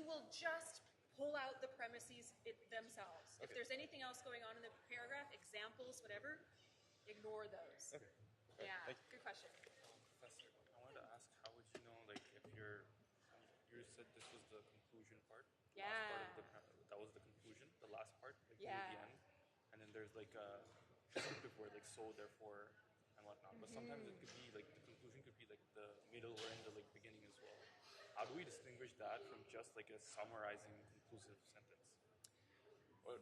will just pull out the premises themselves. Okay. If there's anything else going on in the paragraph, examples, whatever, ignore those. Okay. Yeah, good question. Professor, I wanted to ask, how would you know, like, if you said this was the conclusion part? Yeah. That was the conclusion, the last part, like near the end. And then there's like a descriptive word, like so, therefore, and whatnot. But sometimes it could be like the conclusion could be like the middle or in the like beginning as well. How do we distinguish that from just like a summarizing conclusive sentence?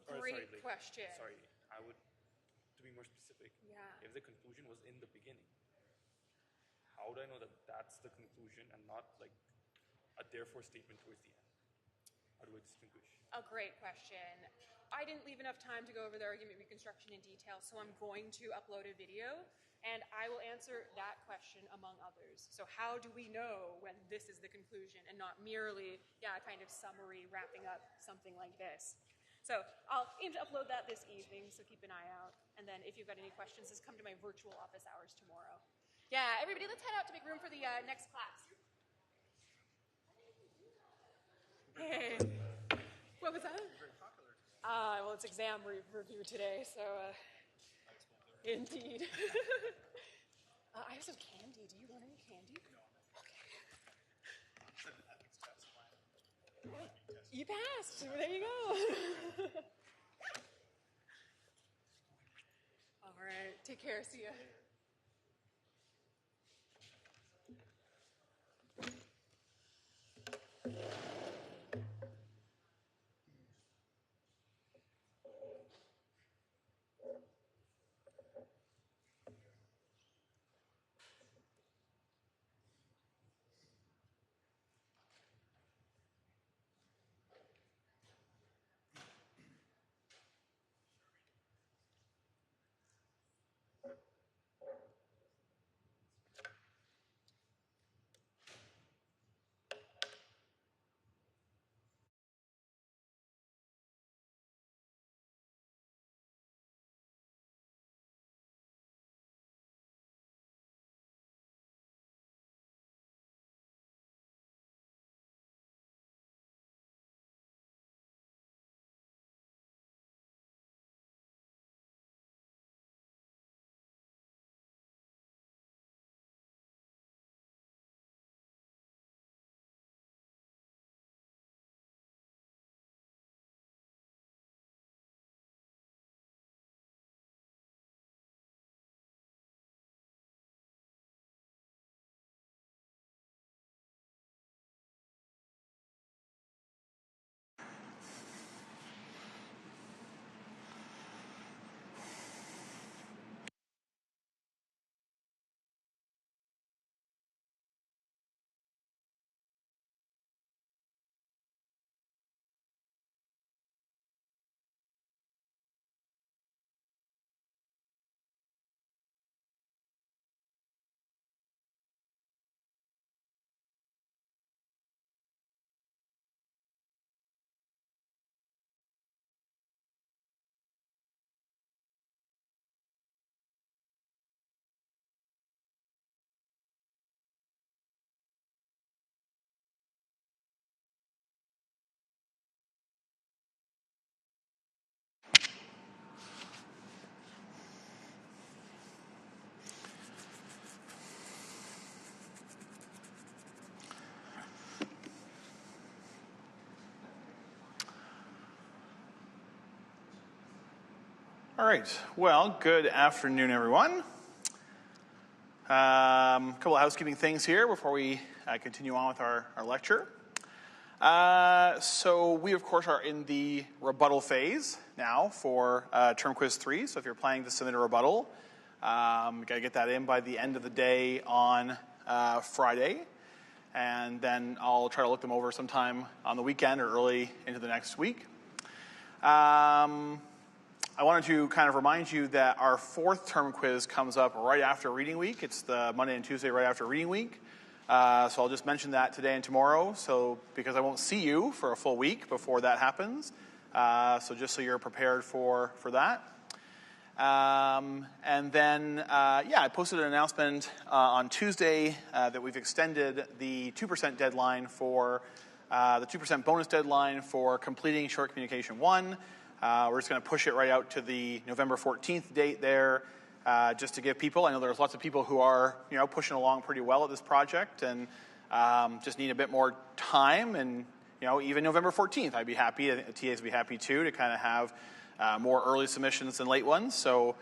Great question. Sorry, I would, to be more specific, if the conclusion was in the beginning, how would I know that that's the conclusion and not like a therefore statement towards the end? How do I distinguish? A great question. I didn't leave enough time to go over the argument reconstruction in detail, so I'm going to upload a video, and I will answer that question among others. So how do we know when this is the conclusion and not merely, kind of summary wrapping up something like this? So I'll aim to upload that this evening, so keep an eye out. And then if you've got any questions, just come to my virtual office hours tomorrow. Yeah, everybody, let's head out to make room for the next class. Hey. What was that? Well, it's exam review today, so indeed. I have some candy. Do you want any candy? No. Okay. You passed. So there you go. All right. Take care. See ya. All right. Well, good afternoon, everyone. A couple of housekeeping things here before we continue on with our lecture. So we, of course, are in the rebuttal phase now for term quiz 3. So if you're planning to submit a rebuttal, you got to get that in by the end of the day on Friday. And then I'll try to look them over sometime on the weekend or early into the next week. I wanted to kind of remind you that our 4th term quiz comes up right after reading week. It's the Monday and Tuesday right after reading week. So I'll just mention that today and tomorrow, because I won't see you for a full week before that happens. So just so you're prepared for that. And then, I posted an announcement on Tuesday that we've extended the 2% deadline for the 2% bonus deadline for completing short communication 1. We're just going to push it right out to the November 14th date there, just to give people, I know there's lots of people who are, pushing along pretty well at this project and just need a bit more time. And, even November 14th, I'd be happy, I think the TAs would be happy too, to kind of have more early submissions than late ones. So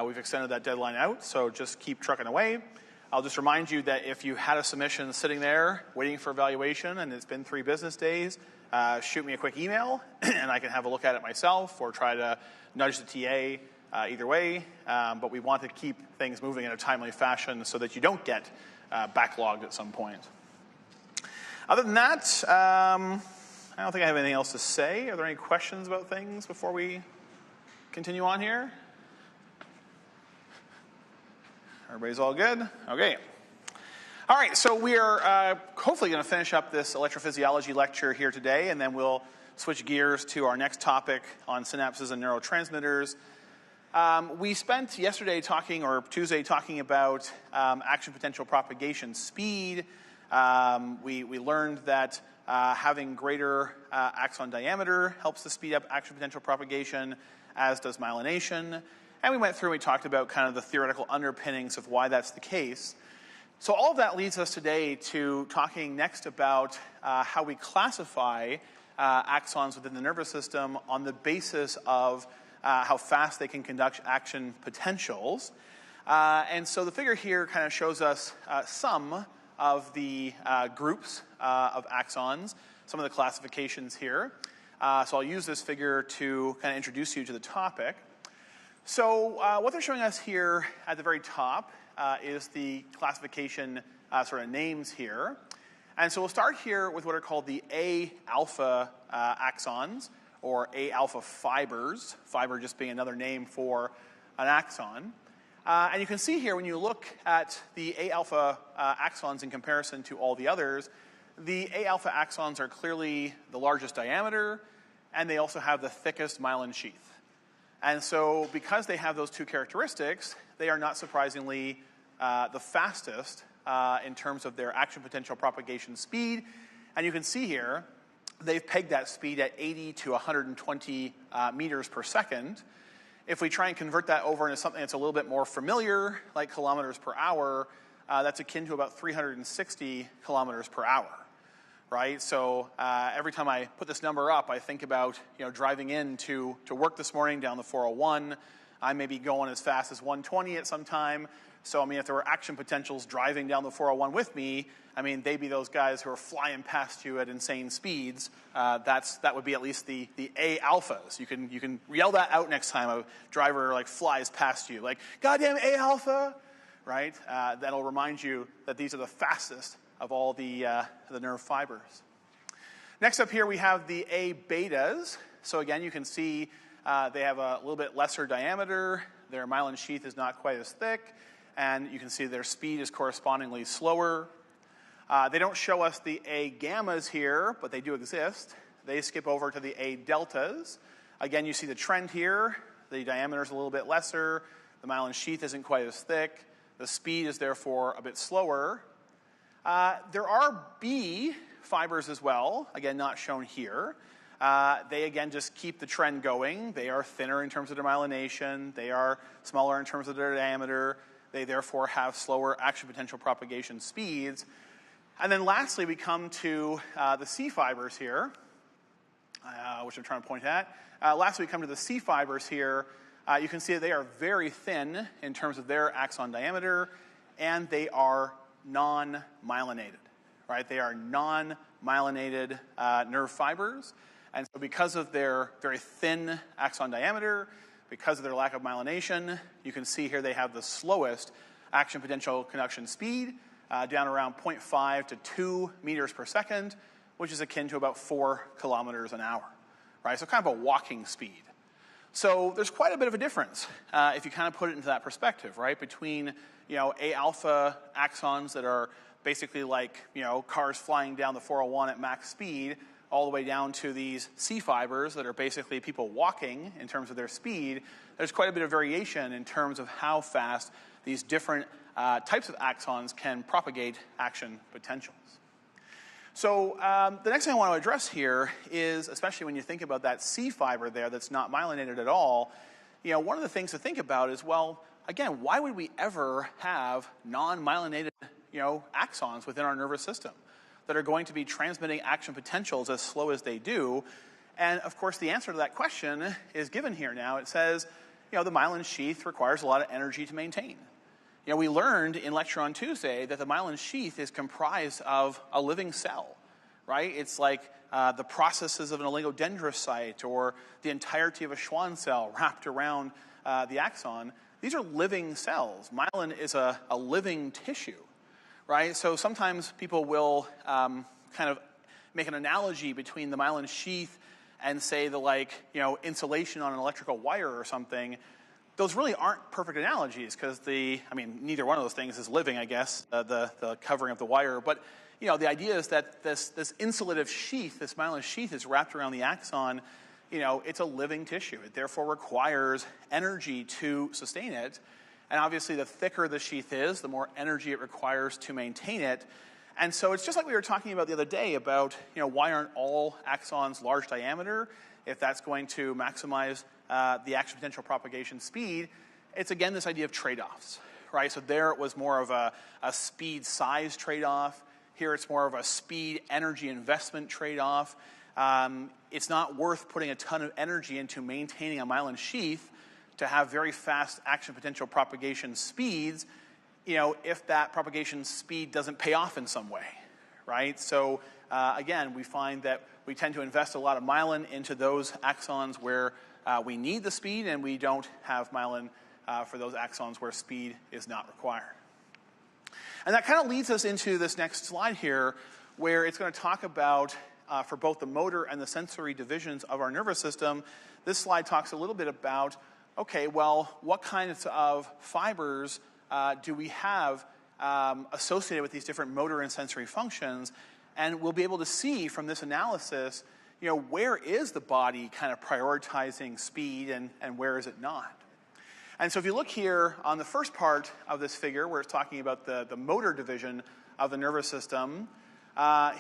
we've extended that deadline out, so just keep trucking away. I'll just remind you that if you had a submission sitting there waiting for evaluation and it's been 3 business days, shoot me a quick email and I can have a look at it myself or try to nudge the TA either way. But we want to keep things moving in a timely fashion so that you don't get backlogged at some point. Other than that, I don't think I have anything else to say. Are there any questions about things before we continue on here? Everybody's all good? Okay. All right, so we are hopefully going to finish up this electrophysiology lecture here today, and then we'll switch gears to our next topic on synapses and neurotransmitters. We spent yesterday talking, or Tuesday, talking about action potential propagation speed. We learned that having greater axon diameter helps to speed up action potential propagation, as does myelination. And we went through and we talked about kind of the theoretical underpinnings of why that's the case. So all of that leads us today to talking next about how we classify axons within the nervous system on the basis of how fast they can conduct action potentials. And so the figure here kind of shows us some of the groups of axons, some of the classifications here. So I'll use this figure to kind of introduce you to the topic. So what they're showing us here at the very top is the classification sort of names here. And so we'll start here with what are called the A-alpha axons, or A-alpha fibers, fiber just being another name for an axon. And you can see here when you look at the A-alpha axons in comparison to all the others, the A-alpha axons are clearly the largest diameter, and they also have the thickest myelin sheath. And so because they have those two characteristics, they are not surprisingly the fastest in terms of their action potential propagation speed. And you can see here, they've pegged that speed at 80 to 120 meters per second. If we try and convert that over into something that's a little bit more familiar, like kilometers per hour, that's akin to about 360 kilometers per hour. Right? So every time I put this number up, I think about driving in to work this morning down the 401. I may be going as fast as 120 at some time. So I mean, if there were action potentials driving down the 401 with me, I mean, they'd be those guys who are flying past you at insane speeds. That would be at least the A alphas. You can yell that out next time a driver flies past you, like goddamn A alpha, right? That'll remind you that these are the fastest of all the nerve fibers. Next up here we have the A betas. So again, you can see they have a little bit lesser diameter. Their myelin sheath is not quite as thick, and you can see their speed is correspondingly slower. They don't show us the A gammas here, but they do exist. They skip over to the A deltas. Again, you see the trend here. The diameter is a little bit lesser. The myelin sheath isn't quite as thick. The speed is therefore a bit slower. There are B fibers as well, again, not shown here. They, again, just keep the trend going. They are thinner in terms of their myelination. They are smaller in terms of their diameter. They, therefore, have slower action potential propagation speeds. And then lastly, we come to the C fibers here, which I'm trying to point at. Lastly, we come to the C fibers here. You can see that they are very thin in terms of their axon diameter, and they are non-myelinated, right? They are non-myelinated nerve fibers. And so because of their very thin axon diameter, because of their lack of myelination, you can see here they have the slowest action potential conduction speed, down around 0.5 to 2 meters per second, which is akin to about 4 kilometers an hour, right? So kind of a walking speed. So there's quite a bit of a difference if you kind of put it into that perspective, right? Between A-alpha axons that are basically like cars flying down the 401 at max speed, all the way down to these C fibers that are basically people walking in terms of their speed. There's quite a bit of variation in terms of how fast these different types of axons can propagate action potentials. So the next thing I want to address here is, especially when you think about that C fiber there that's not myelinated at all, one of the things to think about is, well, again, why would we ever have non-myelinated, axons within our nervous system that are going to be transmitting action potentials as slow as they do? And of course, the answer to that question is given here now. It says, the myelin sheath requires a lot of energy to maintain. We learned in lecture on Tuesday that the myelin sheath is comprised of a living cell, right? It's like the processes of an oligodendrocyte or the entirety of a Schwann cell wrapped around the axon. These are living cells. Myelin is a living tissue, right? So sometimes people will kind of make an analogy between the myelin sheath and say the insulation on an electrical wire or something. Those really aren't perfect analogies because neither one of those things is living, I guess, the covering of the wire. But, the idea is that this insulative sheath, this myelin sheath is wrapped around the axon. It's a living tissue. It therefore requires energy to sustain it. And obviously, the thicker the sheath is, the more energy it requires to maintain it. And so it's just like we were talking about the other day about, why aren't all axons large diameter? If that's going to maximize the action potential propagation speed, it's again this idea of trade-offs, right? So there it was more of a speed-size trade-off. Here it's more of a speed-energy investment trade-off. It's not worth putting a ton of energy into maintaining a myelin sheath to have very fast action potential propagation speeds, if that propagation speed doesn't pay off in some way, right? So again, we find that we tend to invest a lot of myelin into those axons where we need the speed, and we don't have myelin for those axons where speed is not required. And that kind of leads us into this next slide here, where it's going to talk about, for both the motor and the sensory divisions of our nervous system, this slide talks a little bit about, okay, well, what kinds of fibers do we have associated with these different motor and sensory functions? And we'll be able to see from this analysis, where is the body kind of prioritizing speed and where is it not? And so if you look here on the first part of this figure, where it's talking about the motor division of the nervous system,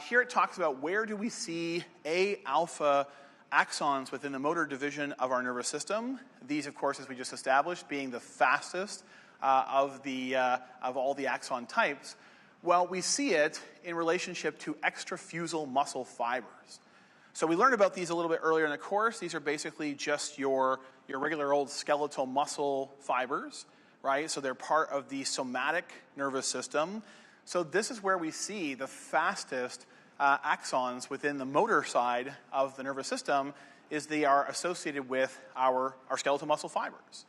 here it talks about where do we see A-alpha axons within the motor division of our nervous system. These, of course, as we just established, being the fastest of all the axon types. Well, we see it in relationship to extrafusal muscle fibers. So we learned about these a little bit earlier in the course. These are basically just your regular old skeletal muscle fibers, right? So they're part of the somatic nervous system. So this is where we see the fastest axons within the motor side of the nervous system is they are associated with our skeletal muscle fibers.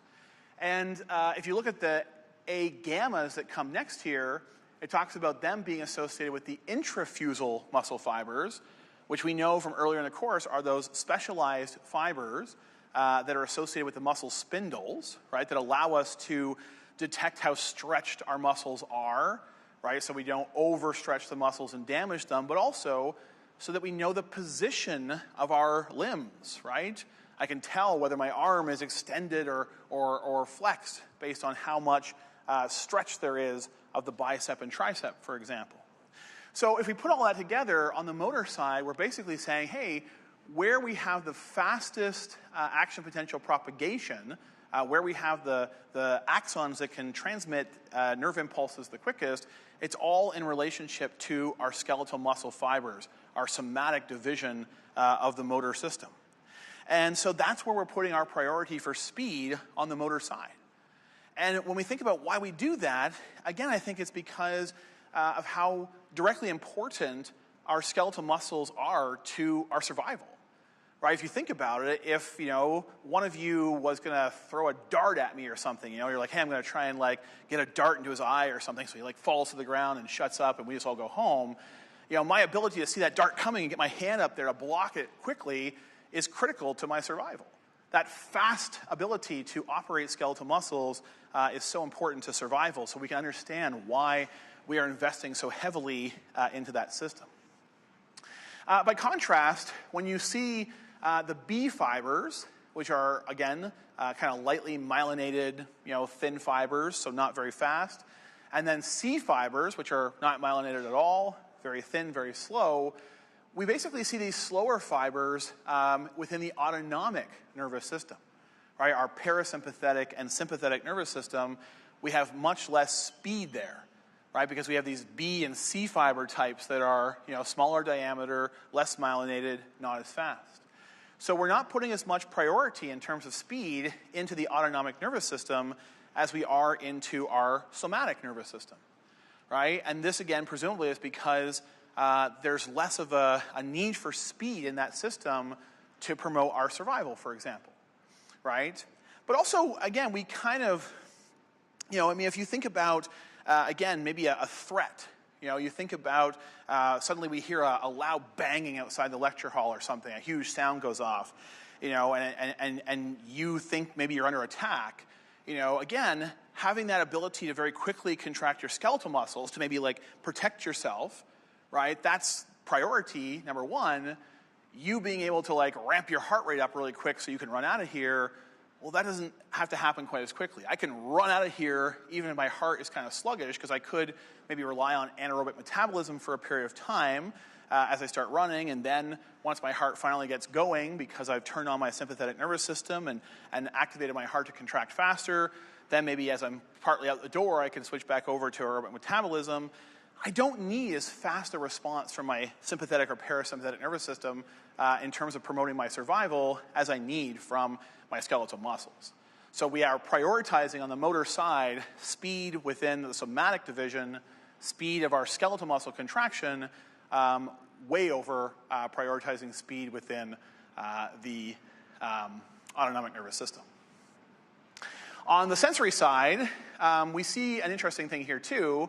And if you look at the A gammas that come next here, it talks about them being associated with the intrafusal muscle fibers, which we know from earlier in the course are those specialized fibers that are associated with the muscle spindles, right, that allow us to detect how stretched our muscles are, right, so we don't overstretch the muscles and damage them, but also so that we know the position of our limbs, right? I can tell whether my arm is extended or flexed based on how much stretch there is of the bicep and tricep, for example. So if we put all that together on the motor side, we're basically saying, hey, where we have the fastest action potential propagation, where we have the axons that can transmit nerve impulses the quickest, it's all in relationship to our skeletal muscle fibers, our somatic division of the motor system. And so that's where we're putting our priority for speed on the motor side. And when we think about why we do that, again, I think it's because of how directly important our skeletal muscles are to our survival, right? If you think about it, if, one of you was going to throw a dart at me or something, you're like, hey, I'm going to try and, get a dart into his eye or something, so he, falls to the ground and shuts up and we just all go home. My ability to see that dart coming and get my hand up there to block it quickly is critical to my survival. That fast ability to operate skeletal muscles is so important to survival, so we can understand why we are investing so heavily into that system. By contrast, when you see the B fibers, which are, again, kind of lightly myelinated, thin fibers, so not very fast, and then C fibers, which are not myelinated at all, very thin, very slow, we basically see these slower fibers within the autonomic nervous system, right? Our parasympathetic and sympathetic nervous system, we have much less speed there, right? Because we have these B and C fiber types that are, smaller diameter, less myelinated, not as fast. So we're not putting as much priority in terms of speed into the autonomic nervous system as we are into our somatic nervous system, right? And this, again, presumably is because there's less of a need for speed in that system to promote our survival, for example, right? But also, again, we kind of, if you think about, again, maybe a threat. You think about suddenly we hear a loud banging outside the lecture hall or something, a huge sound goes off, and you think maybe you're under attack. Again, having that ability to very quickly contract your skeletal muscles to maybe protect yourself, right? That's priority number one. You being able to ramp your heart rate up really quick so you can run out of here, well, that doesn't have to happen quite as quickly. I can run out of here even if my heart is kind of sluggish, because I could maybe rely on anaerobic metabolism for a period of time as I start running, and then once my heart finally gets going because I've turned on my sympathetic nervous system and activated my heart to contract faster, then maybe as I'm partly out the door, I can switch back over to aerobic metabolism. I don't need as fast a response from my sympathetic or parasympathetic nervous system in terms of promoting my survival as I need from my skeletal muscles. So we are prioritizing on the motor side speed within the somatic division, speed of our skeletal muscle contraction, way over prioritizing speed within the autonomic nervous system. On the sensory side, we see an interesting thing here too.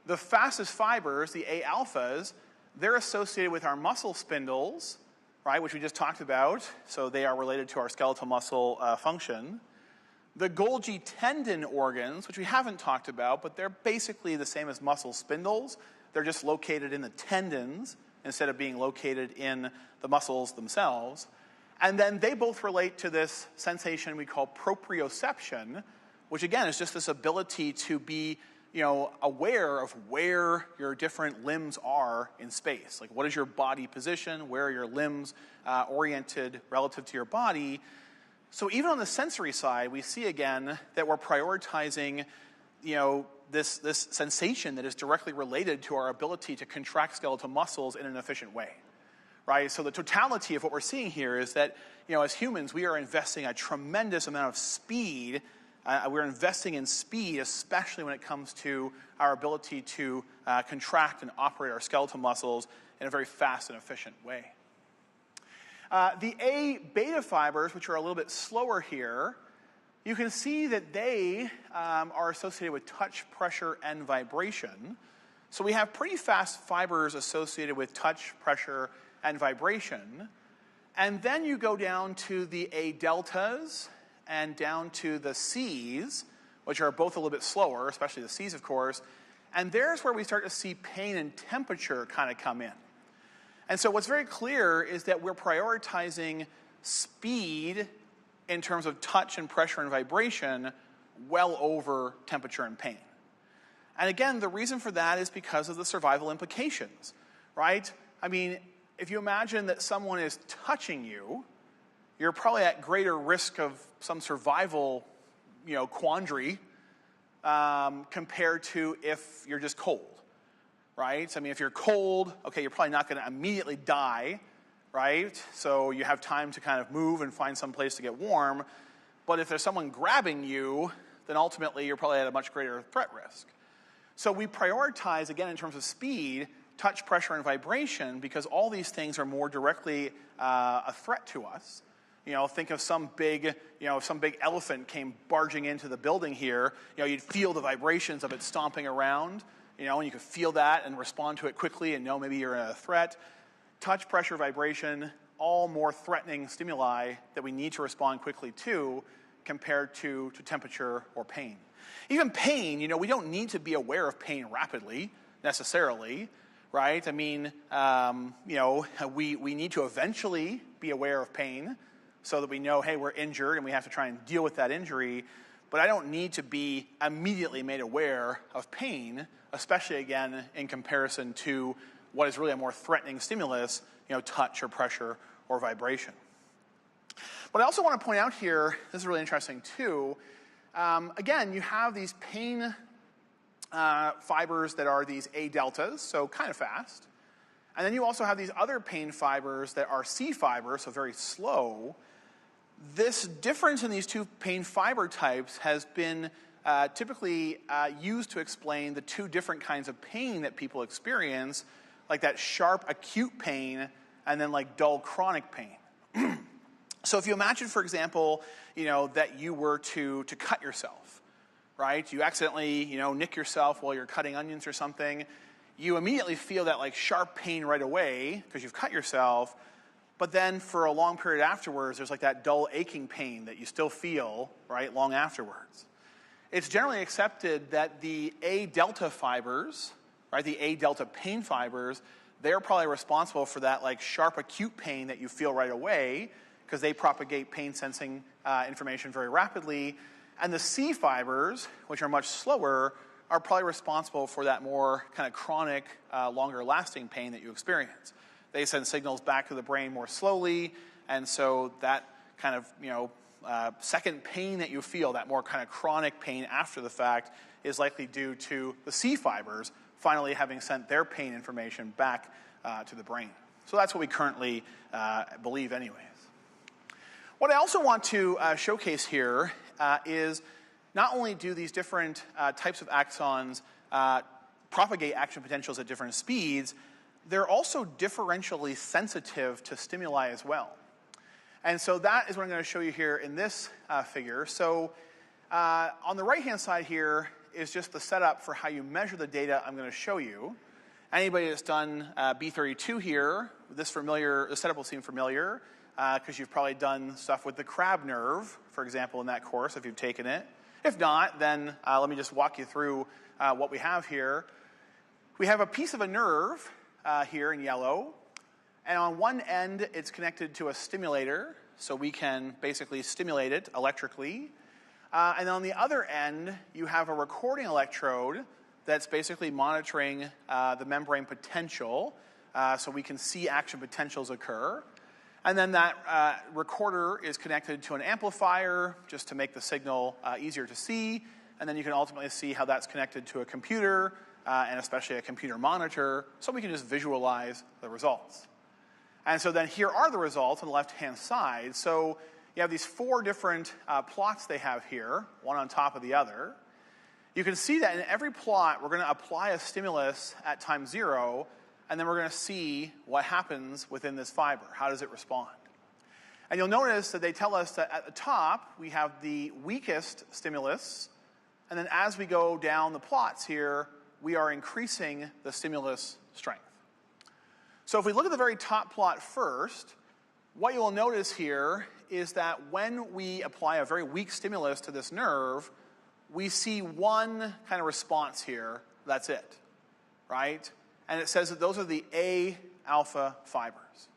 The fastest fibers, the A alphas, they're associated with our muscle spindles, right, which we just talked about. So they are related to our skeletal muscle function. The Golgi tendon organs, which we haven't talked about, but they're basically the same as muscle spindles. They're just located in the tendons instead of being located in the muscles themselves. And then they both relate to this sensation we call proprioception, which again is just this ability to be aware of where your different limbs are in space. Like, what is your body position? Where are your limbs oriented relative to your body? So even on the sensory side, we see again that we're prioritizing, this sensation that is directly related to our ability to contract skeletal muscles in an efficient way, right? So the totality of what we're seeing here is that, as humans, we are investing a tremendous amount of speed. We're investing in speed, especially when it comes to our ability to contract and operate our skeletal muscles in a very fast and efficient way. The A beta fibers, which are a little bit slower here, you can see that they are associated with touch, pressure, and vibration. So we have pretty fast fibers associated with touch, pressure, and vibration. And then you go down to the A deltas and down to the C's, which are both a little bit slower, especially the C's, of course. And there's where we start to see pain and temperature kind of come in. And so what's very clear is that we're prioritizing speed in terms of touch and pressure and vibration well over temperature and pain. And again, the reason for that is because of the survival implications, right? I mean, if you imagine that someone is touching you, you're probably at greater risk of some survival, quandary compared to if you're just cold, right? I mean, if you're cold, okay, you're probably not going to immediately die, right? So you have time to kind of move and find some place to get warm. But if there's someone grabbing you, then ultimately you're probably at a much greater threat risk. So we prioritize, again, in terms of speed, touch, pressure, and vibration, because all these things are more directly a threat to us. Think of some big elephant came barging into the building here. You'd feel the vibrations of it stomping around, and you could feel that and respond to it quickly and know maybe you're in a threat. Touch, pressure, vibration, all more threatening stimuli that we need to respond quickly to compared to temperature or pain. Even pain, we don't need to be aware of pain rapidly, necessarily, right? I mean, we need to eventually be aware of pain so that we know, hey, we're injured and we have to try and deal with that injury. But I don't need to be immediately made aware of pain, especially, again, in comparison to what is really a more threatening stimulus, touch or pressure or vibration. But I also want to point out here, this is really interesting too, again, you have these pain fibers that are these A deltas, so kind of fast. And then you also have these other pain fibers that are C fibers, so very slow. This difference in these two pain fiber types has been typically used to explain the two different kinds of pain that people experience, like that sharp acute pain and then like dull chronic pain. So if you imagine, for example, that you were to cut yourself, right? You accidentally, nick yourself while you're cutting onions or something. You immediately feel that like sharp pain right away because you've cut yourself. But then for a long period afterwards, there's like that dull aching pain that you still feel, right, long afterwards. It's generally accepted that the A delta fibers, right, the A delta pain fibers, they're probably responsible for that like sharp acute pain that you feel right away because they propagate pain sensing information very rapidly. And the C fibers, which are much slower, are probably responsible for that more kind of chronic, longer lasting pain that you experience. They send signals back to the brain more slowly, and so that kind of second pain that you feel, that more kind of chronic pain after the fact, is likely due to the C fibers finally having sent their pain information back to the brain. So that's what we currently believe anyways. What I also want to showcase here is not only do these different types of axons propagate action potentials at different speeds, they're also differentially sensitive to stimuli as well. And so that is what I'm going to show you here in this figure. So on the right-hand side here is just the setup for how you measure the data I'm going to show you. Anybody that's done B32 here, the setup will seem familiar because you've probably done stuff with the crab nerve, for example, in that course if you've taken it. If not, then let me just walk you through what we have here. We have a piece of a nerve here in yellow, and on one end it's connected to a stimulator, so we can basically stimulate it electrically. And on the other end, you have a recording electrode that's basically monitoring the membrane potential, so we can see action potentials occur. And then that recorder is connected to an amplifier just to make the signal easier to see. And then you can ultimately see how that's connected to a computer, and especially a computer monitor, so we can just visualize the results. And so then here are the results on the left-hand side. So you have these four different plots they have here, one on top of the other. You can see that in every plot, we're going to apply a stimulus at time 0, and then we're going to see what happens within this fiber. How does it respond? And you'll notice that they tell us that at the top, we have the weakest stimulus, and then as we go down the plots here, we are increasing the stimulus strength. So if we look at the very top plot first, what you will notice here is that when we apply a very weak stimulus to this nerve, we see one kind of response here. That's it, right? And it says that those are the A alpha fibers.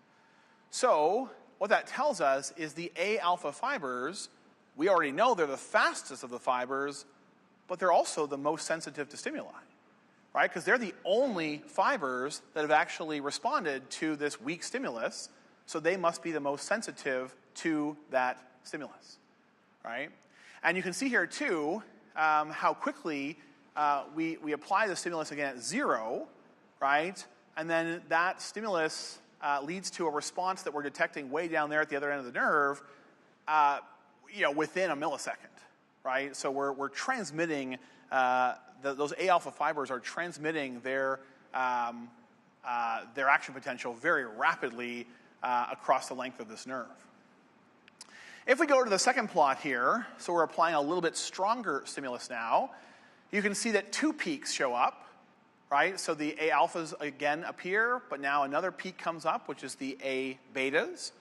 So what that tells us is the A alpha fibers, we already know they're the fastest of the fibers, but they're also the most sensitive to stimuli, right? Because they're the only fibers that have actually responded to this weak stimulus, so they must be the most sensitive to that stimulus, right? And you can see here, too, how quickly we apply the stimulus again at 0, right? And then that stimulus leads to a response that we're detecting way down there at the other end of the nerve, within a millisecond, right? So we're transmitting, those A alpha fibers are transmitting their action potential very rapidly across the length of this nerve. If we go to the second plot here, so we're applying a little bit stronger stimulus now, you can see that 2 peaks show up, right? So the A alphas again appear, but now another peak comes up, which is the A betas.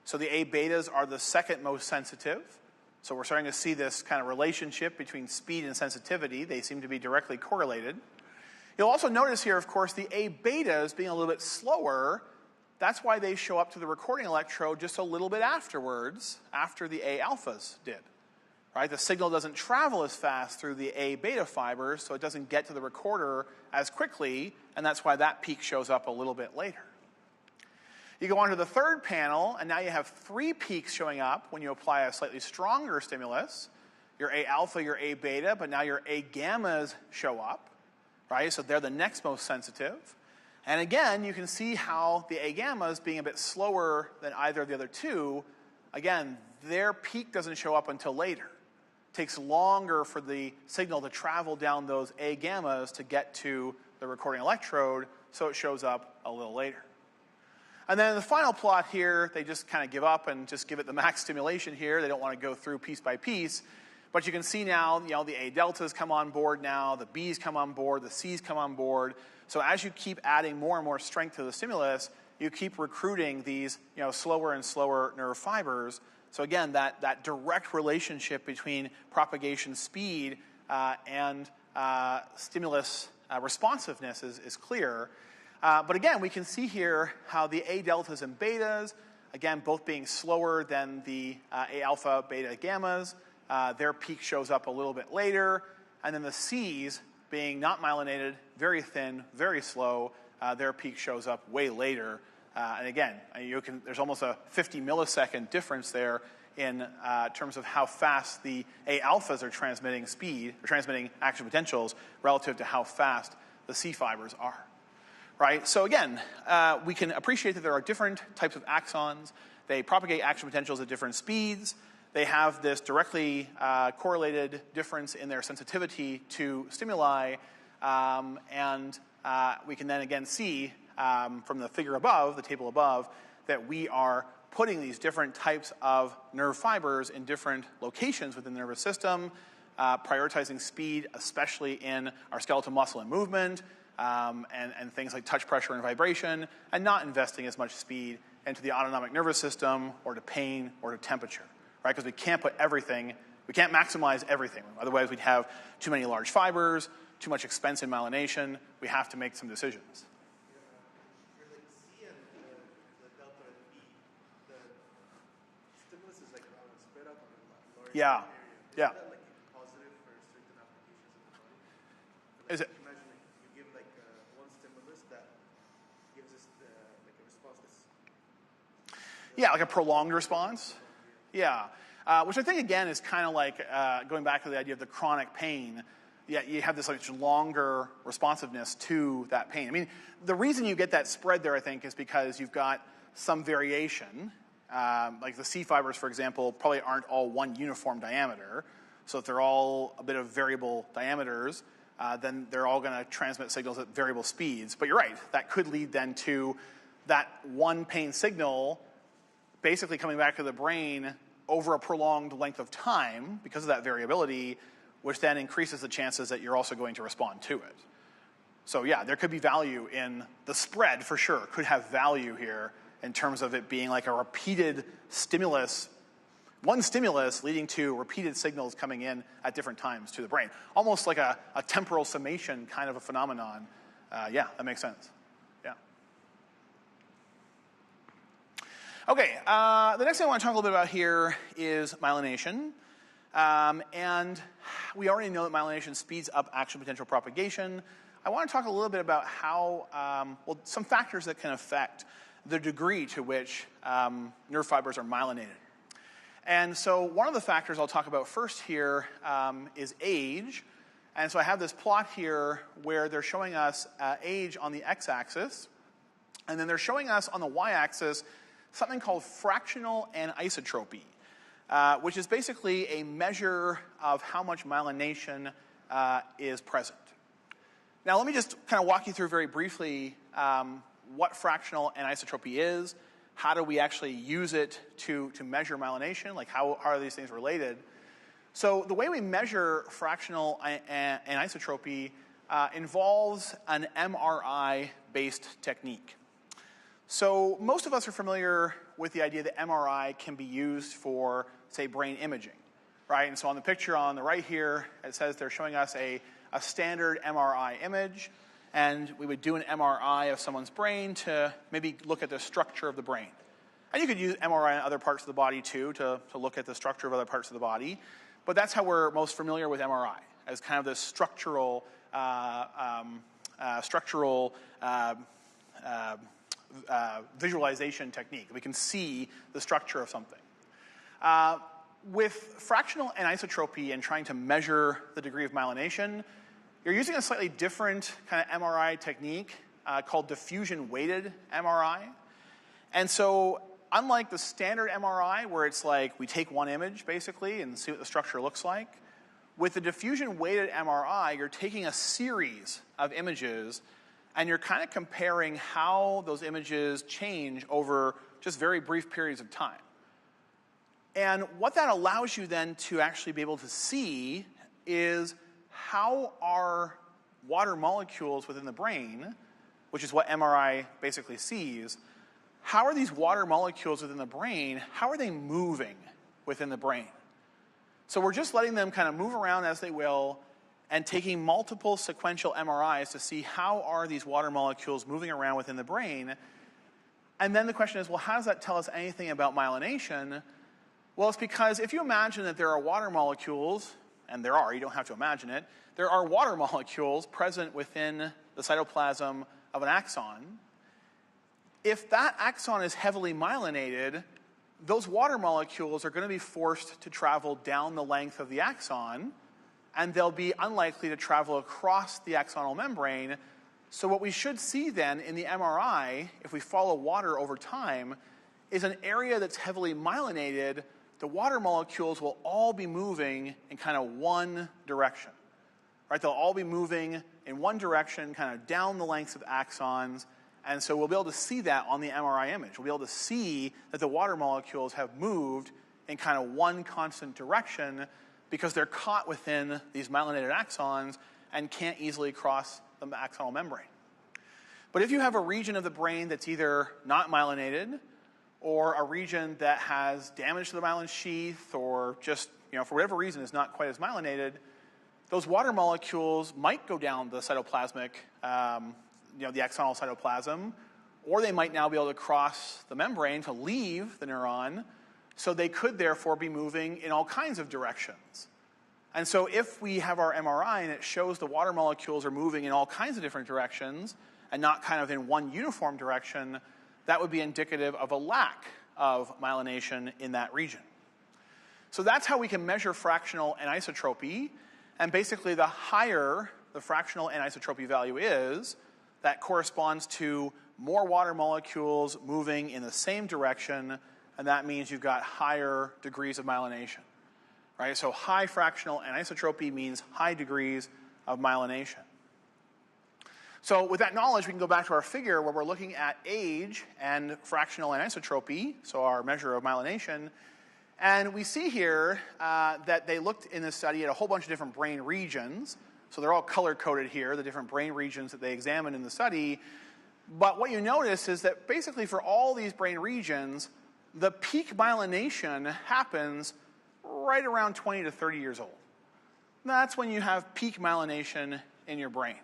So the A betas are the second most sensitive. So we're starting to see this kind of relationship between speed and sensitivity. They seem to be directly correlated. You'll also notice here, of course, the A betas being a little bit slower. That's why they show up to the recording electrode just a little bit afterwards, after the A alphas did, right? The signal doesn't travel as fast through the A beta fibers, so it doesn't get to the recorder as quickly, and that's why that peak shows up a little bit later. You go on to the third panel, and now you have 3 peaks showing up when you apply a slightly stronger stimulus. Your A alpha, your A beta, but now your A gammas show up, right? So they're the next most sensitive. And again, you can see how the A gammas, being a bit slower than either of the other two, again, their peak doesn't show up until later. It takes longer for the signal to travel down those A gammas to get to the recording electrode, so it shows up a little later. And then in the final plot here, they just kind of give up and just give it the max stimulation here. They don't want to go through piece by piece. But you can see now, the A deltas come on board now, the B's come on board, the C's come on board. So as you keep adding more and more strength to the stimulus, you keep recruiting these, slower and slower nerve fibers. So again, that direct relationship between propagation speed and stimulus responsiveness is clear. But again, we can see here how the A deltas and betas, again, both being slower than the A alpha, beta, gammas, their peak shows up a little bit later. And then the C's, being not myelinated, very thin, very slow, their peak shows up way later. And again, there's almost a 50 millisecond difference there in terms of how fast the A alphas are transmitting action potentials relative to how fast the C fibers are. Right? So again, we can appreciate that there are different types of axons. They propagate action potentials at different speeds. They have this directly correlated difference in their sensitivity to stimuli. And we can then again see from the figure above, the table above, that we are putting these different types of nerve fibers in different locations within the nervous system, prioritizing speed, especially in our skeletal muscle and movement, and things like touch pressure and vibration, and not investing as much speed into the autonomic nervous system or to pain or to temperature, right? Because we can't maximize everything. Otherwise, we'd have too many large fibers, too much expense in myelination. We have to make some decisions. For like C and the delta and B, the stimulus is like spread out on a large area. Is that like positive for certain applications of the body? Like, Is it? Imagine like you give like one stimulus that gives us like a response that's like a prolonged response. Yeah. Which I think, again, is kind of like going back to the idea of the chronic pain. Yeah, you have this much longer responsiveness to that pain. I mean, the reason you get that spread there, I think, is because you've got some variation. Like the C fibers, for example, probably aren't all one uniform diameter. So if they're all a bit of variable diameters, then they're all going to transmit signals at variable speeds. But you're right, that could lead then to that one pain signal basically coming back to the brain over a prolonged length of time because of that variability, which then increases the chances that you're also going to respond to it. So yeah, there could be value in the spread for sure, could have value here in terms of it being like a repeated stimulus, one stimulus leading to repeated signals coming in at different times to the brain. Almost like a temporal summation kind of a phenomenon. Yeah, that makes sense. Yeah. Okay, the next thing I want to talk a little bit about here is myelination. And we already know that myelination speeds up action potential propagation. I want to talk a little bit about how, some factors that can affect the degree to which nerve fibers are myelinated. And so one of the factors I'll talk about first here is age. And so I have this plot here where they're showing us age on the x-axis, and then they're showing us on the y-axis something called fractional anisotropy, which is basically a measure of how much myelination is present. Now, let me just kind of walk you through very briefly what fractional anisotropy is. How do we actually use it to measure myelination? Like, how are these things related? So the way we measure fractional anisotropy involves an MRI-based technique. So most of us are familiar with the idea that MRI can be used for, say, brain imaging, right? And so on the picture on the right here, it says they're showing us a standard MRI image, and we would do an MRI of someone's brain to maybe look at the structure of the brain. And you could use MRI on other parts of the body, too, to look at the structure of other parts of the body. but that's how we're most familiar with MRI, as kind of this structural visualization technique. We can see the structure of something. With fractional anisotropy and trying to measure the degree of myelination, you're using a slightly different kind of MRI technique called diffusion-weighted MRI. And so unlike the standard MRI, where it's like we take one image, basically, and see what the structure looks like, with the diffusion-weighted MRI, you're taking a series of images, and you're kind of comparing how those images change over just very brief periods of time. And what that allows you then to actually be able to see is how are water molecules within the brain, which is what MRI basically sees, how are these water molecules within the brain, how are they moving within the brain? So we're just letting them kind of move around as they will and taking multiple sequential MRIs to see how are these water molecules moving around within the brain. And then the question is, well, how does that tell us anything about myelination? Well, it's because if you imagine that there are water molecules, and there are, you don't have to imagine it, there are water molecules present within the cytoplasm of an axon. If that axon is heavily myelinated, those water molecules are going to be forced to travel down the length of the axon, and they'll be unlikely to travel across the axonal membrane. So what we should see then in the MRI, if we follow water over time, is an area that's heavily myelinated. The water molecules will all be moving in kind of one direction. Right? They'll all be moving in one direction, kind of down the lengths of axons. And so we'll be able to see that on the MRI image. We'll be able to see that the water molecules have moved in kind of one constant direction because they're caught within these myelinated axons and can't easily cross the axonal membrane. But if you have a region of the brain that's either not myelinated or a region that has damage to the myelin sheath or just, for whatever reason is not quite as myelinated, those water molecules might go down the cytoplasmic the axonal cytoplasm, or they might now be able to cross the membrane to leave the neuron, so they could therefore be moving in all kinds of directions. And so if we have our MRI and it shows the water molecules are moving in all kinds of different directions and not kind of in one uniform direction, that would be indicative of a lack of myelination in that region. So that's how we can measure fractional anisotropy, and basically the higher the fractional anisotropy value is, that corresponds to more water molecules moving in the same direction, and that means you've got higher degrees of myelination. Right? So high fractional anisotropy means high degrees of myelination. So with that knowledge, we can go back to our figure where we're looking at age and fractional anisotropy, so our measure of myelination, and we see here that they looked in this study at a whole bunch of different brain regions. So they're all color-coded here, the different brain regions that they examined in the study. But what you notice is that basically for all these brain regions, the peak myelination happens right around 20 to 30 years old. That's when you have peak myelination in your brain.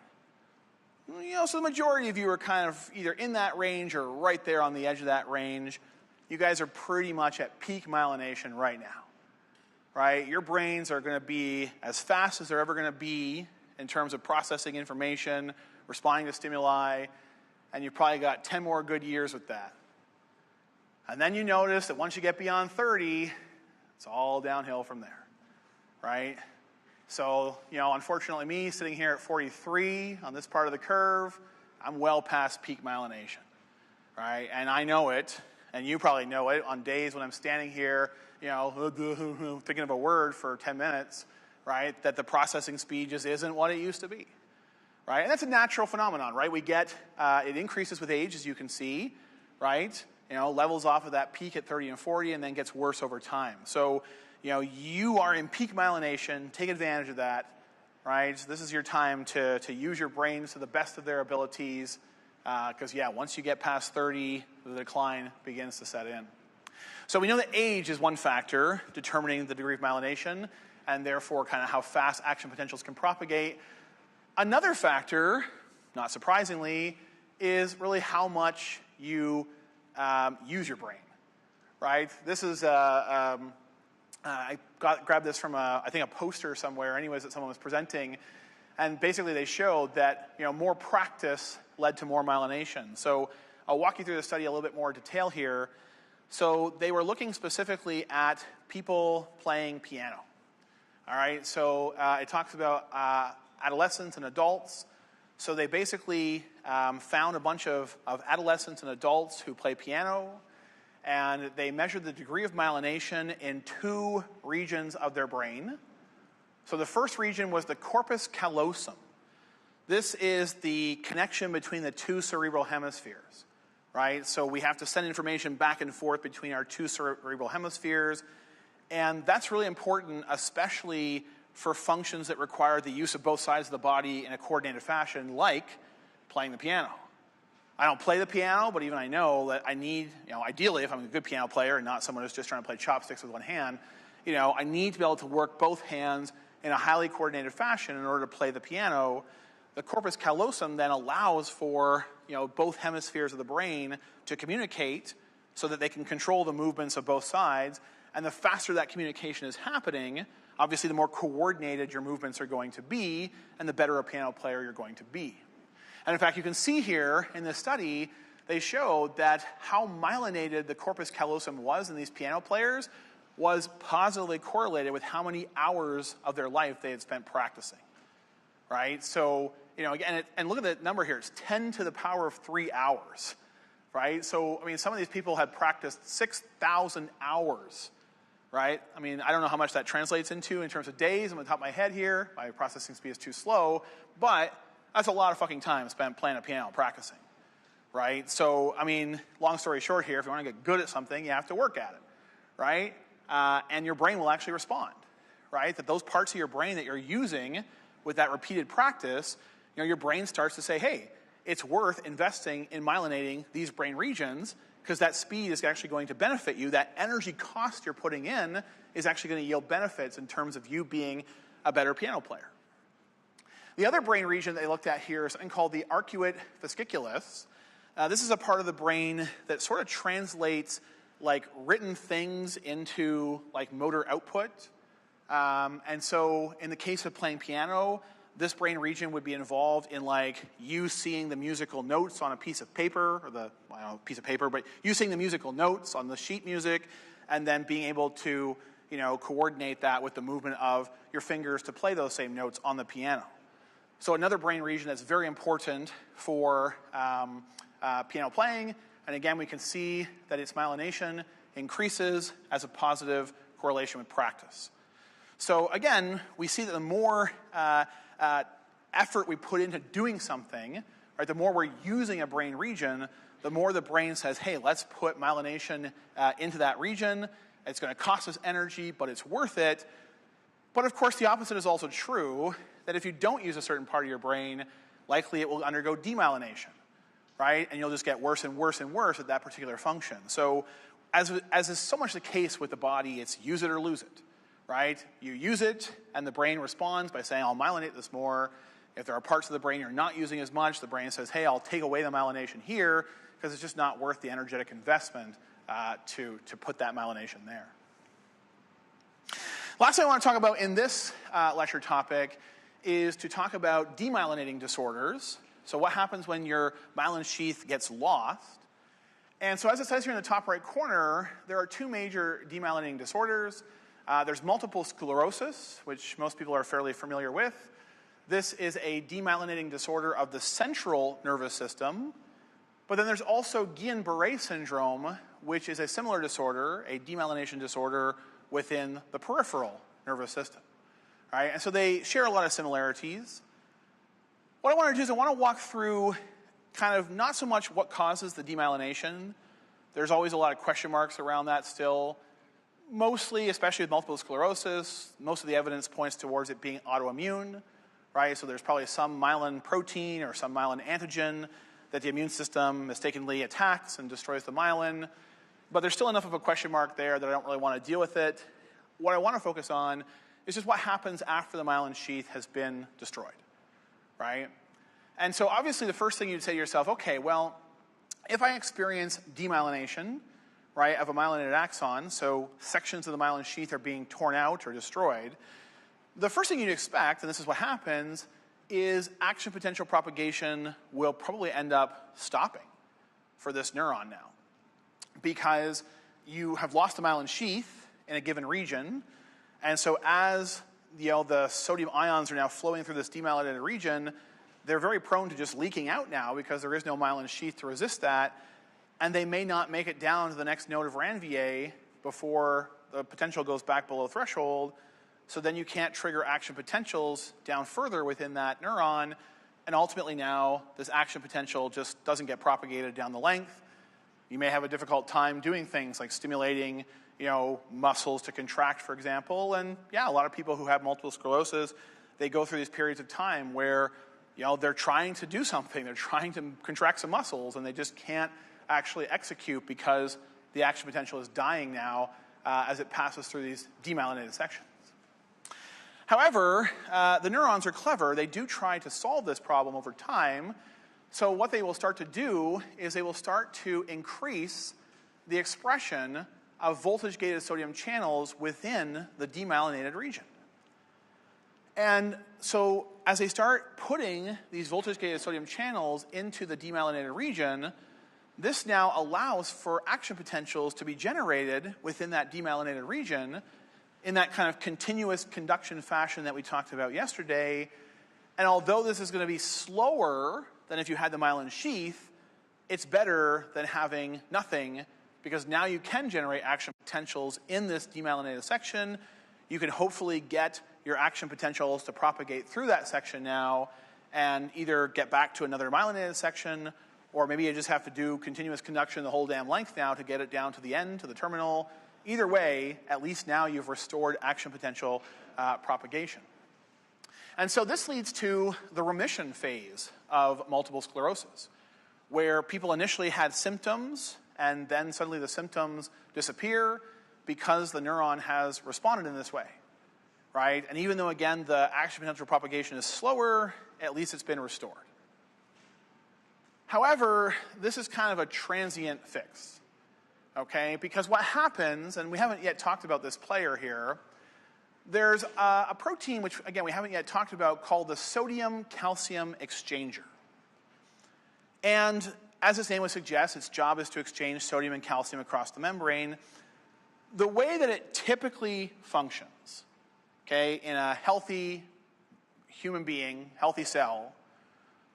So the majority of you are kind of either in that range or right there on the edge of that range. You guys are pretty much at peak myelination right now. Right? Your brains are going to be as fast as they're ever going to be in terms of processing information, responding to stimuli, and you've probably got 10 more good years with that. And then you notice that once you get beyond 30, it's all downhill from there, right? So, unfortunately me, sitting here at 43 on this part of the curve, I'm well past peak myelination, right? And I know it, and you probably know it on days when I'm standing here thinking of a word for 10 minutes, right, that the processing speed just isn't what it used to be, right? And that's a natural phenomenon, right? We get, it increases with age, as you can see, right? Levels off of that peak at 30 and 40 and then gets worse over time. So, you are in peak myelination, take advantage of that, right? This is your time to use your brains to the best of their abilities, because, once you get past 30, the decline begins to set in. So we know that age is one factor determining the degree of myelination and therefore kind of how fast action potentials can propagate. Another factor, not surprisingly, is really how much you use your brain, right? This is I grabbed this from I think a poster somewhere anyways that someone was presenting, and basically they showed that more practice led to more myelination. So I'll walk you through the study a little bit more detail here. So they were looking specifically at people playing piano. All right, so it talks about adolescents and adults. So they basically found a bunch of adolescents and adults who play piano, and they measured the degree of myelination in 2 regions of their brain. So the first region was the corpus callosum. This is the connection between the 2 cerebral hemispheres, right? So we have to send information back and forth between our 2 cerebral hemispheres, and that's really important, especially for functions that require the use of both sides of the body in a coordinated fashion, like playing the piano. I don't play the piano, but even I know that I need, ideally, if I'm a good piano player and not someone who's just trying to play chopsticks with one hand, I need to be able to work both hands in a highly coordinated fashion in order to play the piano. The corpus callosum then allows for, both hemispheres of the brain to communicate so that they can control the movements of both sides. And the faster that communication is happening, obviously the more coordinated your movements are going to be, and the better a piano player you're going to be. And in fact, you can see here in this study, they showed that how myelinated the corpus callosum was in these piano players was positively correlated with how many hours of their life they had spent practicing, right? So, again, and look at the number here. It's 10 to the power of 3 hours, right? So, some of these people had practiced 6,000 hours, right? I don't know how much that translates into in terms of days. I'm on the top of my head here. My processing speed is too slow, but that's a lot of fucking time spent playing a piano practicing, right? So, long story short here, if you want to get good at something, you have to work at it, right? And your brain will actually respond, right? That those parts of your brain that you're using with that repeated practice, your brain starts to say, hey, it's worth investing in myelinating these brain regions because that speed is actually going to benefit you. That energy cost you're putting in is actually going to yield benefits in terms of you being a better piano player. The other brain region they looked at here is something called the arcuate fasciculus. This is a part of the brain that sort of translates written things into motor output. And so in the case of playing piano, this brain region would be involved in you seeing the musical notes on a piece of paper, or piece of paper, but you seeing the musical notes on the sheet music, and then being able to, coordinate that with the movement of your fingers to play those same notes on the piano. So another brain region that's very important for piano playing, and again, we can see that its myelination increases as a positive correlation with practice. So again, we see that the more effort we put into doing something, right, the more we're using a brain region, the more the brain says, hey, let's put myelination into that region. It's going to cost us energy, but it's worth it. But of course, the opposite is also true, that if you don't use a certain part of your brain, likely it will undergo demyelination, right? And you'll just get worse and worse and worse at that particular function. So as is so much the case with the body, it's use it or lose it, right? You use it, and the brain responds by saying, I'll myelinate this more. If there are parts of the brain you're not using as much, the brain says, hey, I'll take away the myelination here, because it's just not worth the energetic investment to put that myelination there. Last thing I want to talk about in this lecture topic is to talk about demyelinating disorders. So what happens when your myelin sheath gets lost? And so as it says here in the top right corner, there are 2 major demyelinating disorders. There's multiple sclerosis, which most people are fairly familiar with. This is a demyelinating disorder of the central nervous system. But then there's also Guillain-Barré syndrome, which is a similar disorder, a demyelination disorder within the peripheral nervous system. Right? And so they share a lot of similarities. What I want to do is I want to walk through kind of not so much what causes the demyelination. There's always a lot of question marks around that still. Mostly, especially with multiple sclerosis, most of the evidence points towards it being autoimmune, right? So there's probably some myelin protein or some myelin antigen that the immune system mistakenly attacks and destroys the myelin. But there's still enough of a question mark there that I don't really want to deal with it. What I want to focus on is just what happens after the myelin sheath has been destroyed, right? And so obviously the first thing you'd say to yourself, okay, well, if I experience demyelination, right, of a myelinated axon, so sections of the myelin sheath are being torn out or destroyed, the first thing you'd expect, and this is what happens, is action potential propagation will probably end up stopping for this neuron now. Because you have lost the myelin sheath in a given region, and so as the sodium ions are now flowing through this demyelinated region, they're very prone to just leaking out now because there is no myelin sheath to resist that, and they may not make it down to the next node of RANVA before the potential goes back below threshold, so then you can't trigger action potentials down further within that neuron, and ultimately now this action potential just doesn't get propagated down the length. You may have a difficult time doing things like stimulating, muscles to contract, for example. And yeah, a lot of people who have multiple sclerosis, they go through these periods of time where, they're trying to do something. They're trying to contract some muscles, and they just can't actually execute because the action potential is dying now as it passes through these demyelinated sections. However, the neurons are clever. They do try to solve this problem over time. So what they will start to do is they will start to increase the expression of voltage-gated sodium channels within the demyelinated region. And so as they start putting these voltage-gated sodium channels into the demyelinated region, this now allows for action potentials to be generated within that demyelinated region in that kind of continuous conduction fashion that we talked about yesterday. And although this is going to be slower than if you had the myelin sheath, it's better than having nothing, because now you can generate action potentials in this demyelinated section. You can hopefully get your action potentials to propagate through that section now and either get back to another myelinated section, or maybe you just have to do continuous conduction the whole damn length now to get it down to the end, to the terminal. Either way, at least now you've restored action potential propagation. And so this leads to the remission phase of multiple sclerosis, where people initially had symptoms, and then suddenly the symptoms disappear because the neuron has responded in this way, right? And even though, again, the action potential propagation is slower, at least it's been restored. However, this is kind of a transient fix, okay? Because what happens, and we haven't yet talked about this player here, there's a protein, which, again, we haven't yet talked about, called the sodium-calcium exchanger. And as its name would suggest, its job is to exchange sodium and calcium across the membrane. The way that it typically functions, okay, in a healthy human being, healthy cell,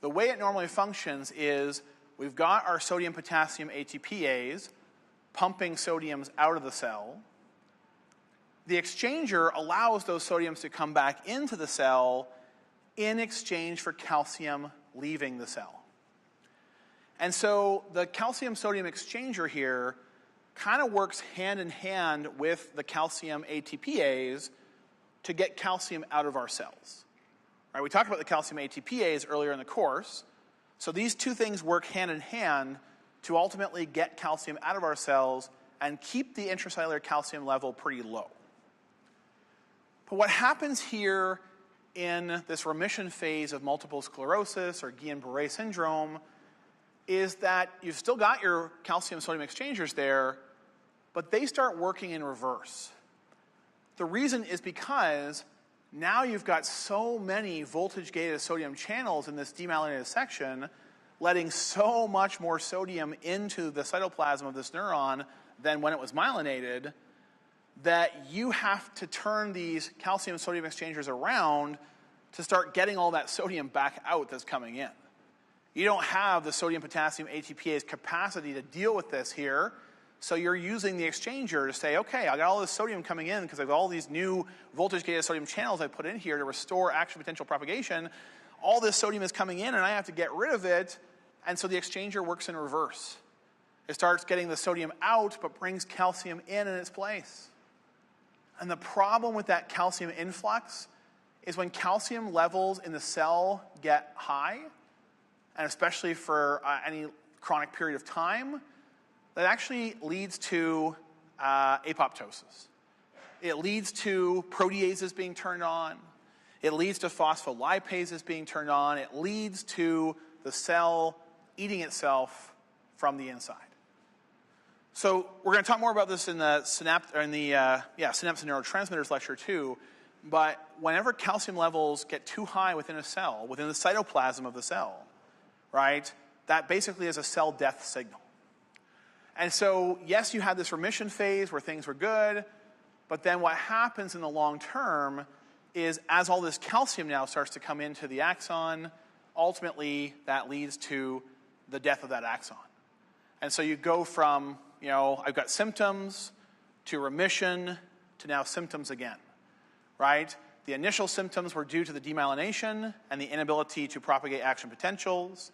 the way it normally functions is we've got our sodium-potassium ATPase pumping sodiums out of the cell. The exchanger allows those sodiums to come back into the cell in exchange for calcium leaving the cell. And so the calcium-sodium exchanger here kind of works hand in hand with the calcium ATPase to get calcium out of our cells. Right, we talked about the calcium ATPase earlier in the course. So these two things work hand in hand to ultimately get calcium out of our cells and keep the intracellular calcium level pretty low. But what happens here in this remission phase of multiple sclerosis or Guillain-Barré syndrome is that you've still got your calcium-sodium exchangers there, but they start working in reverse. The reason is because now you've got so many voltage-gated sodium channels in this demyelinated section, letting so much more sodium into the cytoplasm of this neuron than when it was myelinated, that you have to turn these calcium-sodium exchangers around to start getting all that sodium back out that's coming in. You don't have the sodium-potassium ATPase capacity to deal with this here, so you're using the exchanger to say, okay, I got all this sodium coming in because I've got all these new voltage-gated sodium channels I put in here to restore action potential propagation. All this sodium is coming in and I have to get rid of it, and so the exchanger works in reverse. It starts getting the sodium out but brings calcium in its place. And the problem with that calcium influx is when calcium levels in the cell get high, and especially for any chronic period of time, that actually leads to apoptosis. It leads to proteases being turned on. It leads to phospholipases being turned on. It leads to the cell eating itself from the inside. So we're going to talk more about this in the synapse and neurotransmitters lecture too. But whenever calcium levels get too high within a cell, within the cytoplasm of the cell, right, that basically is a cell death signal. And so, yes, you had this remission phase where things were good, but then what happens in the long term is as all this calcium now starts to come into the axon, ultimately that leads to the death of that axon. And so you go from, I've got symptoms to remission to now symptoms again, right? The initial symptoms were due to the demyelination and the inability to propagate action potentials.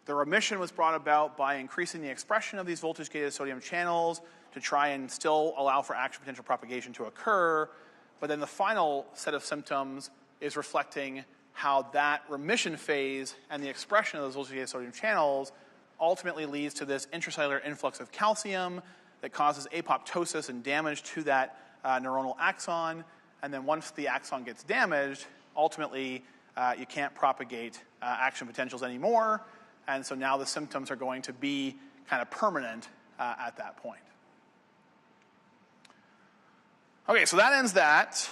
The remission was brought about by increasing the expression of these voltage-gated sodium channels to try and still allow for action potential propagation to occur. But then the final set of symptoms is reflecting how that remission phase and the expression of those voltage-gated sodium channels ultimately leads to this intracellular influx of calcium that causes apoptosis and damage to that neuronal axon. And then once the axon gets damaged, ultimately you can't propagate action potentials anymore. And so now the symptoms are going to be kind of permanent at that point. Okay, so that ends that.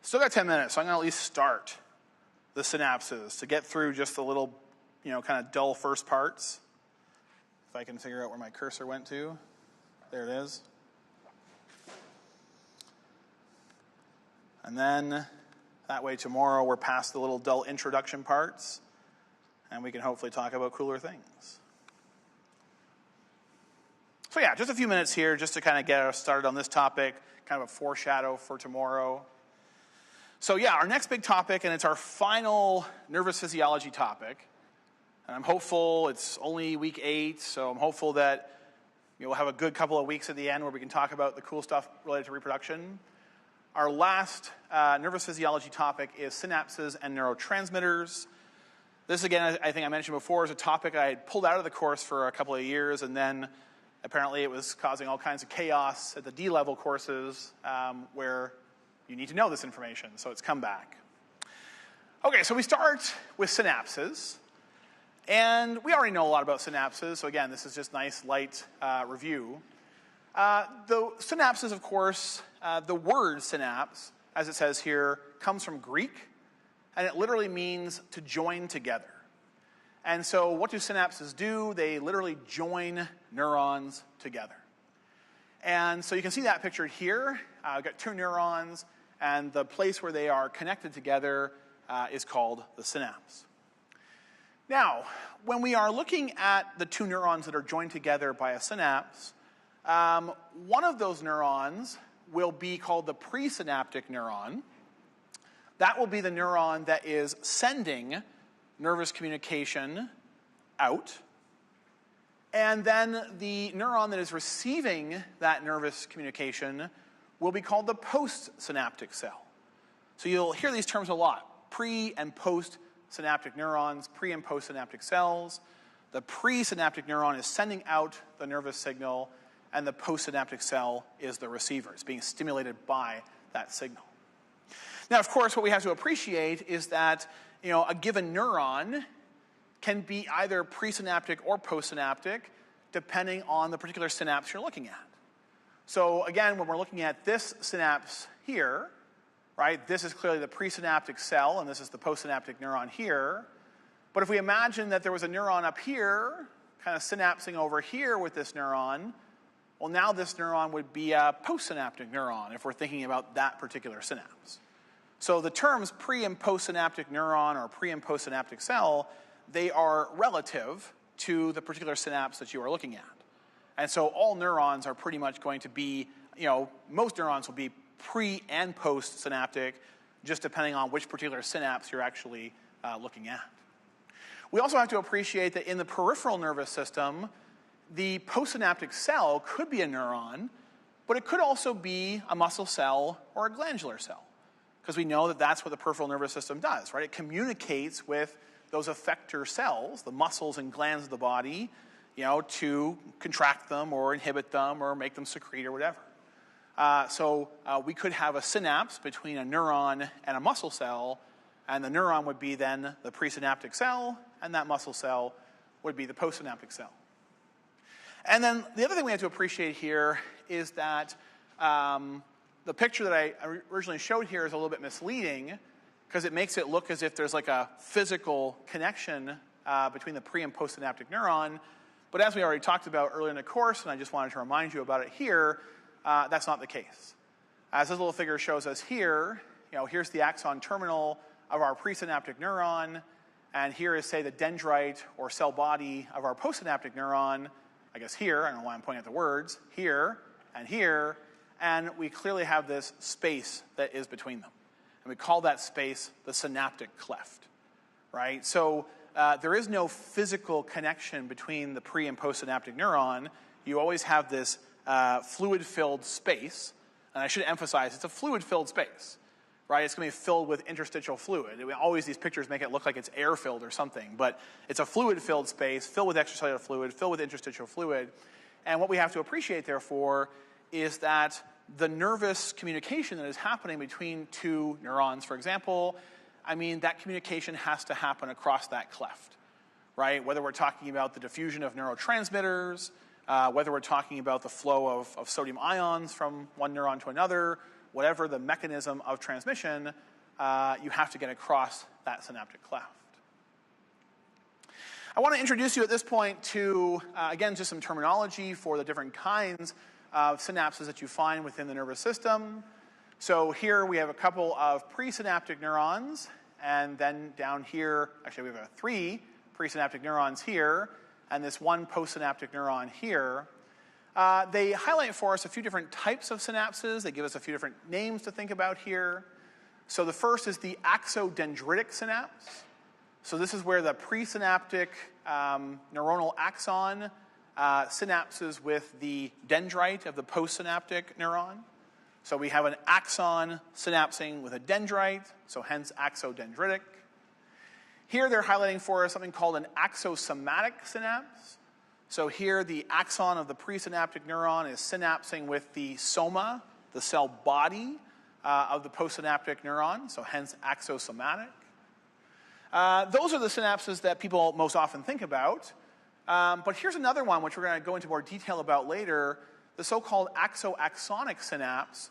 Still got 10 minutes, so I'm going to at least start the synapses to get through just the little, kind of dull first parts. If I can figure out where my cursor went to. There it is. And then that way tomorrow we're past the little dull introduction parts. And we can hopefully talk about cooler things. So yeah, just a few minutes here just to kind of get us started on this topic, kind of a foreshadow for tomorrow. So yeah, our next big topic, and it's our final nervous physiology topic. And I'm hopeful, it's only week 8, so I'm hopeful that we'll have a good couple of weeks at the end where we can talk about the cool stuff related to reproduction. Our last nervous physiology topic is synapses and neurotransmitters. This, again, I think I mentioned before, is a topic I had pulled out of the course for a couple of years, and then apparently it was causing all kinds of chaos at the D-level courses where you need to know this information, so it's come back. Okay, so we start with synapses, and we already know a lot about synapses, so again, this is just nice, light review. The synapses, of course, the word synapse, as it says here, comes from Greek, and it literally means to join together. And so what do synapses do? They literally join neurons together. And so you can see that pictured here. We've got 2 neurons, and the place where they are connected together is called the synapse. Now, when we are looking at the 2 neurons that are joined together by a synapse, one of those neurons will be called the presynaptic neuron. That will be the neuron that is sending nervous communication out. And then the neuron that is receiving that nervous communication will be called the postsynaptic cell. So you'll hear these terms a lot. Pre- and postsynaptic neurons, pre- and postsynaptic cells. The presynaptic neuron is sending out the nervous signal, and the postsynaptic cell is the receiver. It's being stimulated by that signal. Now, of course, what we have to appreciate is that, a given neuron can be either presynaptic or postsynaptic, depending on the particular synapse you're looking at. So again, when we're looking at this synapse here, right, this is clearly the presynaptic cell, and this is the postsynaptic neuron here. But if we imagine that there was a neuron up here, kind of synapsing over here with this neuron, well, now this neuron would be a postsynaptic neuron if we're thinking about that particular synapse. So the terms pre- and postsynaptic neuron or pre- and postsynaptic cell, they are relative to the particular synapse that you are looking at. And so all neurons are pretty much going to be, most neurons will be pre- and postsynaptic, just depending on which particular synapse you're actually looking at. We also have to appreciate that in the peripheral nervous system, the postsynaptic cell could be a neuron, but it could also be a muscle cell or a glandular cell, because we know that that's what the peripheral nervous system does, right? It communicates with those effector cells, the muscles and glands of the body, to contract them or inhibit them or make them secrete or whatever. So we could have a synapse between a neuron and a muscle cell, and the neuron would be then the presynaptic cell, and that muscle cell would be the postsynaptic cell. And then the other thing we have to appreciate here is that the picture that I originally showed here is a little bit misleading because it makes it look as if there's like a physical connection between the pre- and postsynaptic neuron. But as we already talked about earlier in the course, and I just wanted to remind you about it here, that's not the case. As this little figure shows us here, here's the axon terminal of our presynaptic neuron, and here is, say, the dendrite or cell body of our postsynaptic neuron. I guess here, I don't know why I'm pointing at the words, here, and we clearly have this space that is between them. And we call that space the synaptic cleft, right? So there is no physical connection between the pre- and postsynaptic neuron. You always have this fluid-filled space, and I should emphasize it's a fluid-filled space, right? It's going to be filled with interstitial fluid. Always these pictures make it look like it's air-filled or something, but it's a fluid-filled space filled with extracellular fluid, filled with interstitial fluid. And what we have to appreciate, therefore, is that the nervous communication that is happening between two neurons, for example, that communication has to happen across that cleft, right? Whether we're talking about the diffusion of neurotransmitters, whether we're talking about the flow of sodium ions from one neuron to another, whatever the mechanism of transmission, you have to get across that synaptic cleft. I want to introduce you at this point to, again, just some terminology for the different kinds of synapses that you find within the nervous system. So here we have a couple of presynaptic neurons, and then down here, actually we have 3 presynaptic neurons here, and this one postsynaptic neuron here. They highlight for us a few different types of synapses. They give us a few different names to think about here. So the first is the axodendritic synapse. So this is where the presynaptic neuronal axon synapses with the dendrite of the postsynaptic neuron. So we have an axon synapsing with a dendrite, so hence axodendritic. Here they're highlighting for us something called an axosomatic synapse. So here the axon of the presynaptic neuron is synapsing with the soma, the cell body of the postsynaptic neuron, so hence axosomatic. Those are the synapses that people most often think about. But here's another one which we're going to go into more detail about later, the so-called axoaxonic synapse.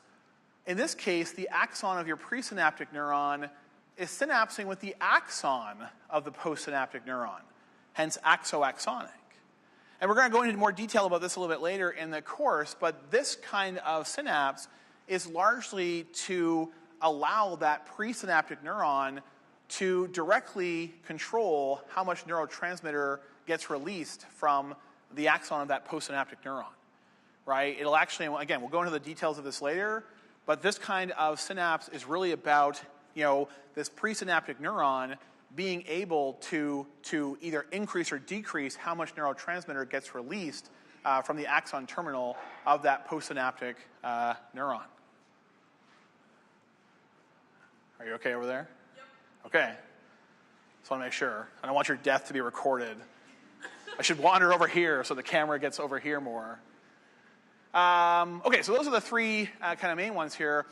In this case, the axon of your presynaptic neuron is synapsing with the axon of the postsynaptic neuron, hence axoaxonic. And we're going to go into more detail about this a little bit later in the course, but this kind of synapse is largely to allow that presynaptic neuron to directly control how much neurotransmitter gets released from the axon of that postsynaptic neuron, right? It'll actually, again, we'll go into the details of this later, but this kind of synapse is really about, this presynaptic neuron being able to either increase or decrease how much neurotransmitter gets released from the axon terminal of that postsynaptic neuron. Are you okay over there? Yep. Okay. Just want to make sure. I don't want your death to be recorded. I should wander over here so the camera gets over here more. Okay, so those are the 3 kind of main ones here.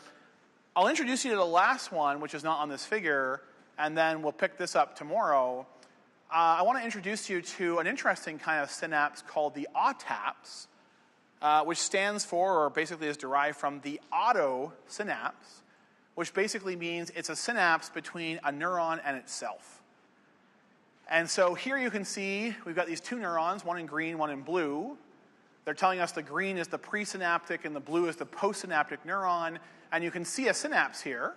I'll introduce you to the last one, which is not on this figure, and then we'll pick this up tomorrow. I want to introduce you to an interesting kind of synapse called the AUTAPS, which stands for, or basically is derived from, the auto synapse, which basically means it's a synapse between a neuron and itself. And so here you can see we've got these 2 neurons, one in green, one in blue. They're telling us the green is the presynaptic and the blue is the postsynaptic neuron, and you can see a synapse here.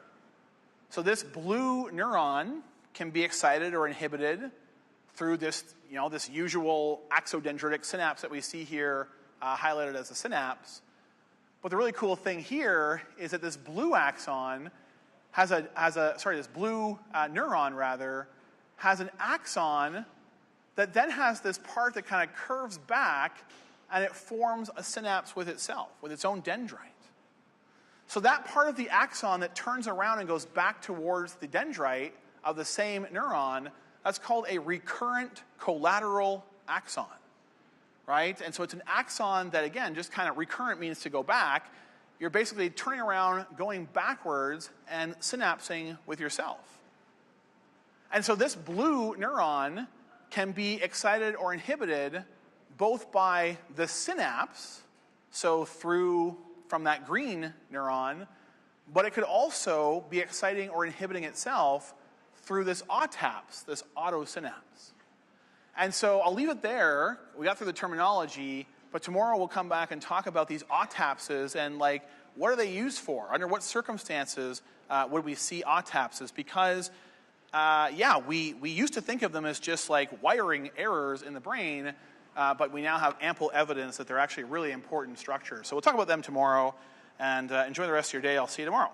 So this blue neuron can be excited or inhibited through this, this usual axodendritic synapse that we see here highlighted as a synapse. But the really cool thing here is that this blue axon this blue neuron has an axon that then has this part that kind of curves back and it forms a synapse with itself, with its own dendrite. So that part of the axon that turns around and goes back towards the dendrite of the same neuron, that's called a recurrent collateral axon, right? And so it's an axon that, again, just kind of recurrent means to go back. You're basically turning around, going backwards, and synapsing with yourself. And so this blue neuron can be excited or inhibited both by the synapse, so from that green neuron, but it could also be exciting or inhibiting itself through this AUTAPS, this autosynapse. And so I'll leave it there. We got through the terminology, but tomorrow we'll come back and talk about these AUTAPSes and like, what are they used for? Under what circumstances would we see AUTAPSes? Because, we used to think of them as just like wiring errors in the brain, but we now have ample evidence that they're actually really important structures. So we'll talk about them tomorrow, and enjoy the rest of your day. I'll see you tomorrow.